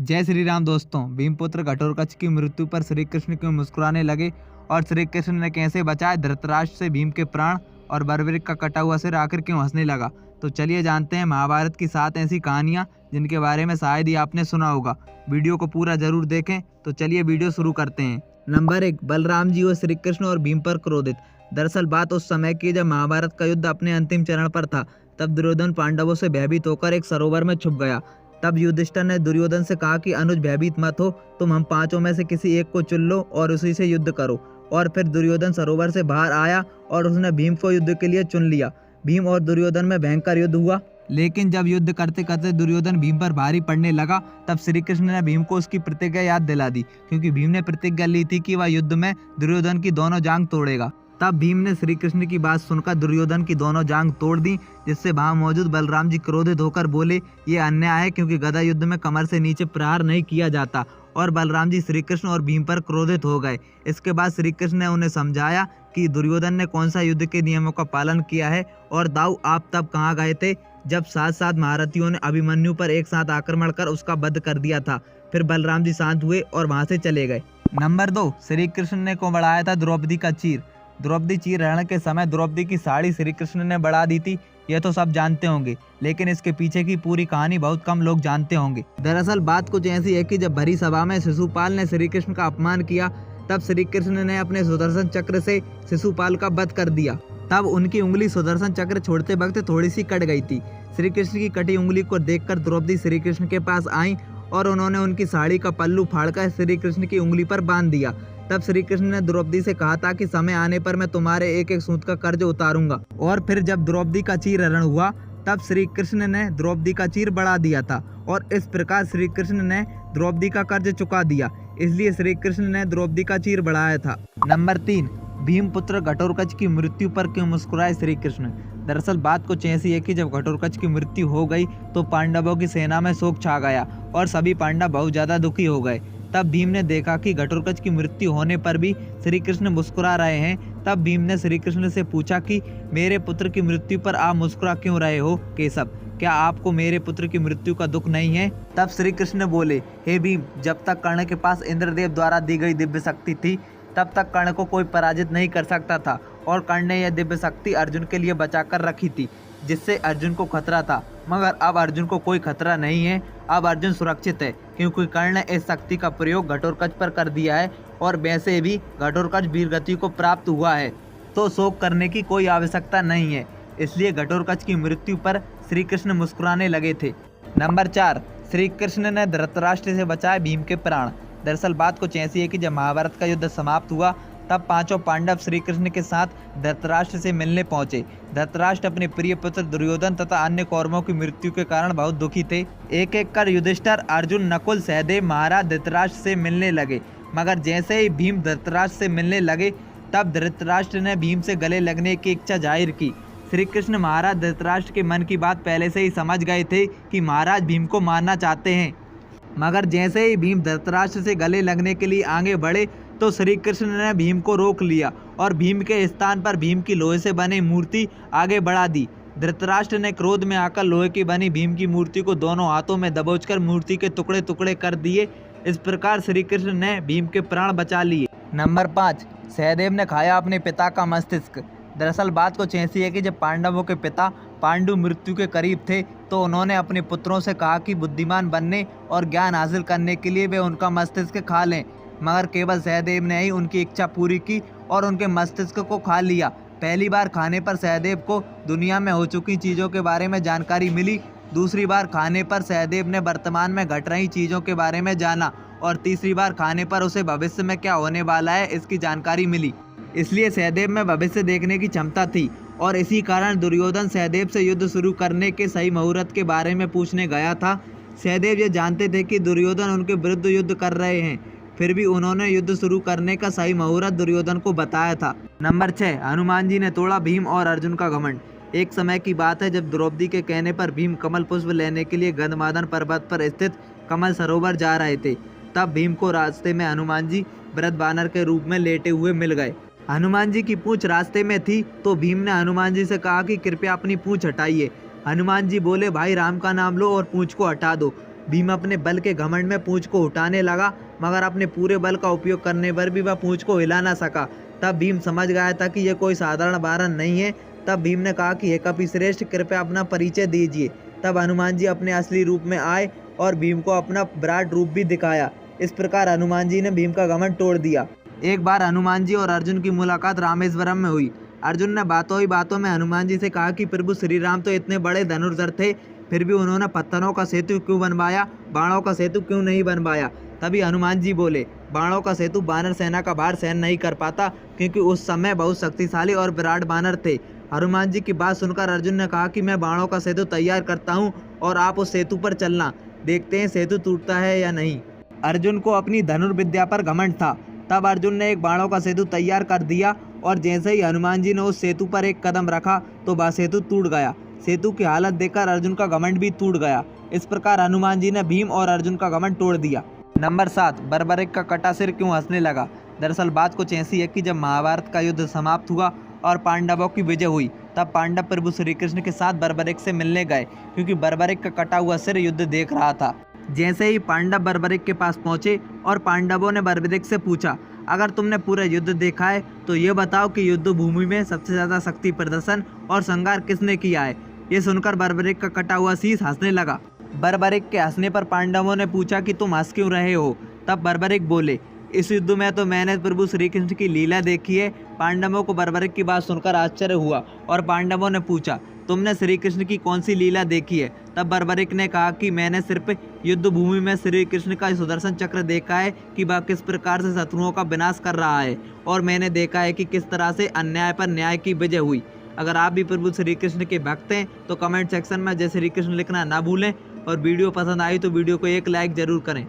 जय श्री राम दोस्तों। भीमपुत्र घटोत्कच की मृत्यु पर श्री कृष्ण क्यों मुस्कुराने लगे और श्री कृष्ण ने कैसे बचाए धृतराष्ट्र से भीम के प्राण और बर्बरीक का कटा हुआ सिर आखिर क्यों हंसने लगा, तो चलिए जानते हैं महाभारत की 7 ऐसी कहानियां जिनके बारे में शायद ही आपने सुना होगा। वीडियो को पूरा जरूर देखें। तो चलिए वीडियो शुरू करते हैं। नंबर 1, बलराम जी हुए श्री कृष्ण और भीम पर क्रोधित। दरअसल बात उस समय की जब महाभारत का युद्ध अपने अंतिम चरण पर था। तब दुर्योधन पांडवों से भयभीत होकर एक सरोवर में छुप गया। तब युधिष्ठिर ने दुर्योधन से कहा कि अनुज भयभीत मत हो, तुम हम पांचों में से किसी एक को चुन लो और उसी से युद्ध करो। और फिर दुर्योधन सरोवर से बाहर आया और उसने भीम को युद्ध के लिए चुन लिया। भीम और दुर्योधन में भयंकर युद्ध हुआ। लेकिन जब युद्ध करते करते दुर्योधन भीम पर भारी पड़ने लगा, तब श्री कृष्ण ने भीम को उसकी प्रतिज्ञा याद दिला दी, क्योंकि भीम ने प्रतिज्ञा ली थी कि वह युद्ध में दुर्योधन की दोनों जांघ तोड़ेगा। तब भीम ने श्री कृष्ण की बात सुनकर दुर्योधन की दोनों जांघ तोड़ दी, जिससे वहां मौजूद बलराम जी क्रोधित होकर बोले, ये अन्याय है, क्योंकि गदा युद्ध में कमर से नीचे प्रहार नहीं किया जाता। और बलराम जी श्री कृष्ण और भीम पर क्रोधित हो गए। इसके बाद श्री कृष्ण ने उन्हें समझाया कि दुर्योधन ने कौन सा युद्ध के नियमों का पालन किया है। और दाऊ, आप तब कहाँ गए थे जब 7 महारथियों ने अभिमन्यु पर एक साथ आक्रमण कर उसका वध कर दिया था। फिर बलराम जी शांत हुए और वहां से चले गए। नंबर 2, श्री कृष्ण ने को बढ़ाया था द्रौपदी का चीर। द्रौपदी चीर हरण के समय द्रौपदी की साड़ी श्री कृष्ण ने बढ़ा दी थी। यह तो सब जानते होंगे, लेकिन इसके पीछे की पूरी कहानी बहुत कम लोग जानते होंगे। दरअसल बात कुछ ऐसी है कि जब भरी सभा में शिशुपाल ने श्री कृष्ण का अपमान किया, तब श्री कृष्ण ने अपने सुदर्शन चक्र से शिशुपाल का वध कर दिया। तब उनकी उंगली सुदर्शन चक्र छोड़ते वक्त थोड़ी सी कट गई थी। श्री कृष्ण की कटी उंगली को देखकर द्रौपदी श्री कृष्ण के पास आई और उन्होंने उनकी साड़ी का पल्लू फाड़कर श्री कृष्ण की उंगली पर बांध दिया। तब श्री कृष्ण ने द्रौपदी से कहा था कि समय आने पर मैं तुम्हारे एक एक सूत का कर्ज उतारूंगा। और फिर जब द्रौपदी का चीर हरण हुआ, तब श्री कृष्ण ने द्रौपदी का चीर बढ़ा दिया था और इस प्रकार श्री कृष्ण ने द्रौपदी का कर्ज चुका दिया। इसलिए श्री कृष्ण ने द्रौपदी का चीर बढ़ाया था। नंबर 3, भीमपुत्र घटोत्कच की मृत्यु पर क्यों मुस्कुराए श्री कृष्ण। दरअसल बात कुछ ऐसी है कि जब घटोत्कच की मृत्यु हो गई तो पांडवों की सेना में शोक छा गया और सभी पांडव बहुत ज्यादा दुखी हो गए। तब भीम ने देखा कि घटोत्कच की मृत्यु होने पर भी श्री कृष्ण मुस्कुरा रहे हैं। तब भीम ने श्री कृष्ण से पूछा कि मेरे पुत्र की मृत्यु पर आप मुस्कुरा क्यों रहे हो केशव, क्या आपको मेरे पुत्र की मृत्यु का दुख नहीं है। तब श्री कृष्ण बोले, हे भीम, जब तक कर्ण के पास इंद्रदेव द्वारा दी गई दिव्य शक्ति थी, तब तक कर्ण को कोई पराजित नहीं कर सकता था। और कर्ण ने यह दिव्य शक्ति अर्जुन के लिए बचा कर रखी थी, जिससे अर्जुन को खतरा था। मगर अब अर्जुन को कोई खतरा नहीं है। अब अर्जुन सुरक्षित है, क्योंकि कर्ण ने इस शक्ति का प्रयोग घटोत्कच पर कर दिया है और वैसे भी घटोत्कच वीरगति को प्राप्त हुआ है, तो शोक करने की कोई आवश्यकता नहीं है। इसलिए घटोत्कच की मृत्यु पर श्री कृष्ण मुस्कुराने लगे थे। नंबर 4, श्री कृष्ण ने धृतराष्ट्र से बचाए भीम के प्राण। दरअसल बात कुछ ऐसी है कि जब महाभारत का युद्ध समाप्त हुआ, तब पांचों पांडव श्री कृष्ण के साथ धृतराष्ट्र से मिलने पहुंचे। धृतराष्ट्र अपने प्रिय पुत्र दुर्योधन तथा अन्य कौरवों की मृत्यु के कारण बहुत दुखी थे। एक एक कर युधिष्ठिर, अर्जुन, नकुल, सहदेव महाराज धृतराष्ट्र से मिलने लगे। मगर जैसे ही भीम धृतराष्ट्र से मिलने लगे, तब धृतराष्ट्र ने भीम से गले लगने की इच्छा जाहिर की। श्री कृष्ण महाराज धृतराष्ट्र के मन की बात पहले से ही समझ गए थे कि महाराज भीम को मारना चाहते हैं। मगर जैसे ही भीम धृतराष्ट्र से गले लगने के लिए आगे बढ़े, तो श्री कृष्ण ने भीम को रोक लिया और भीम के स्थान पर भीम की लोहे से बनी मूर्ति आगे बढ़ा दी। धृतराष्ट्र ने क्रोध में आकर लोहे की बनी भीम की मूर्ति को दोनों हाथों में दबोचकर मूर्ति के टुकड़े टुकड़े कर दिए। इस प्रकार श्री कृष्ण ने भीम के प्राण बचा लिए। नंबर 5, सहदेव ने खाया अपने पिता का मस्तिष्क। दरअसल बात कुछ ऐसी है कि जब पांडवों के पिता पांडु मृत्यु के करीब थे, तो उन्होंने अपने पुत्रों से कहा कि बुद्धिमान बनने और ज्ञान हासिल करने के लिए वे उनका मस्तिष्क खा लें। मगर केवल सहदेव ने ही उनकी इच्छा पूरी की और उनके मस्तिष्क को खा लिया। पहली बार खाने पर सहदेव को दुनिया में हो चुकी चीज़ों के बारे में जानकारी मिली। दूसरी बार खाने पर सहदेव ने वर्तमान में घट रही चीज़ों के बारे में जाना और तीसरी बार खाने पर उसे भविष्य में क्या होने वाला है इसकी जानकारी मिली। इसलिए सहदेव में भविष्य देखने की क्षमता थी और इसी कारण दुर्योधन सहदेव से युद्ध शुरू करने के सही मुहूर्त के बारे में पूछने गया था। सहदेव ये जानते थे कि दुर्योधन उनके विरुद्ध युद्ध कर रहे हैं, फिर भी उन्होंने युद्ध शुरू करने का सही मुहूर्त दुर्योधन को बताया था। नंबर 6, हनुमान जी ने तोड़ा भीम और अर्जुन का घमंड। एक समय की बात है जब द्रौपदी के कहने पर भीम कमल पुष्प लेने के लिए गंधमादन पर्वत पर स्थित कमल सरोवर जा रहे थे। तब भीम को रास्ते में हनुमान जी वृद्ध बानर के रूप में लेटे हुए मिल गए। हनुमान जी की पूंछ रास्ते में थी, तो भीम ने हनुमान जी से कहा कि कृपया अपनी पूंछ हटाइए। हनुमान जी बोले, भाई राम का नाम लो और पूंछ को हटा दो। भीम अपने बल के घमंड में पूंछ को उठाने लगा, मगर अपने पूरे बल का उपयोग करने पर भी वह पूंछ को हिला न सका। तब भीम समझ गया था कि यह कोई साधारण वानर नहीं है। तब भीम ने कहा कि हे कपिश्रेष्ठ, कृपया अपना परिचय दीजिए। तब हनुमान जी अपने असली रूप में आए और भीम को अपना विराट रूप भी दिखाया। इस प्रकार हनुमान जी ने भीम का घमंड तोड़ दिया। एक बार हनुमान जी और अर्जुन की मुलाकात रामेश्वरम में हुई। अर्जुन ने बातों ही बातों में हनुमान जी से कहा कि प्रभु श्री राम तो इतने बड़े धनुर्धर थे, फिर भी उन्होंने पत्थरों का सेतु क्यों बनवाया, बाणों का सेतु क्यों नहीं बनवाया। तभी हनुमान जी बोले, बाणों का सेतु वानर सेना का भार सहन नहीं कर पाता, क्योंकि उस समय बहुत शक्तिशाली और विराट वानर थे। हनुमान जी की बात सुनकर अर्जुन ने कहा कि मैं बाणों का सेतु तैयार करता हूँ और आप उस सेतु पर चलना, देखते हैं सेतु टूटता है या नहीं। अर्जुन को अपनी धनुर्विद्या पर घमंड था। तब अर्जुन ने एक बाणों का सेतु तैयार कर दिया और जैसे ही हनुमान जी ने उस सेतु पर एक कदम रखा तो वह सेतु टूट गया। सेतु की हालत देखकर अर्जुन का घमंड भी टूट गया। इस प्रकार हनुमान जी ने भीम और अर्जुन का घमंड तोड़ दिया। नंबर 7, बर्बरिक का कटा सिर क्यों हंसने लगा। दरअसल बात कुछ ऐसी है कि जब महाभारत का युद्ध समाप्त हुआ और पांडवों की विजय हुई, तब पांडव प्रभु श्री कृष्ण के साथ बर्बरिक से मिलने गए, क्योंकि बर्बरिक का कटा हुआ सिर युद्ध देख रहा था। जैसे ही पांडव बर्बरिक के पास पहुंचे और पांडवों ने बर्बरिक से पूछा, अगर तुमने पूरा युद्ध देखा है तो ये बताओ कि युद्ध भूमि में सबसे ज्यादा शक्ति प्रदर्शन और संहार किसने किया है। ये सुनकर बर्बरिक का कटा हुआ शीश हंसने लगा। बर्बरिक के हंसने पर पांडवों ने पूछा कि तुम हंस क्यों रहे हो। तब बर्बरिक बोले, इस युद्ध में तो मैंने प्रभु श्री कृष्ण की लीला देखी है। पांडवों को बर्बरिक की बात सुनकर आश्चर्य हुआ और पांडवों ने पूछा, तुमने श्री कृष्ण की कौन सी लीला देखी है। तब बर्बरिक ने कहा कि मैंने सिर्फ युद्ध भूमि में श्री कृष्ण का सुदर्शन चक्र देखा है कि वह किस प्रकार से शत्रुओं का विनाश कर रहा है, और मैंने देखा है कि किस तरह से अन्याय पर न्याय की विजय हुई। अगर आप भी प्रभु श्री कृष्ण के भक्त हैं तो कमेंट सेक्शन में जय श्री कृष्ण लिखना ना भूलें, और वीडियो पसंद आई तो वीडियो को एक लाइक जरूर करें।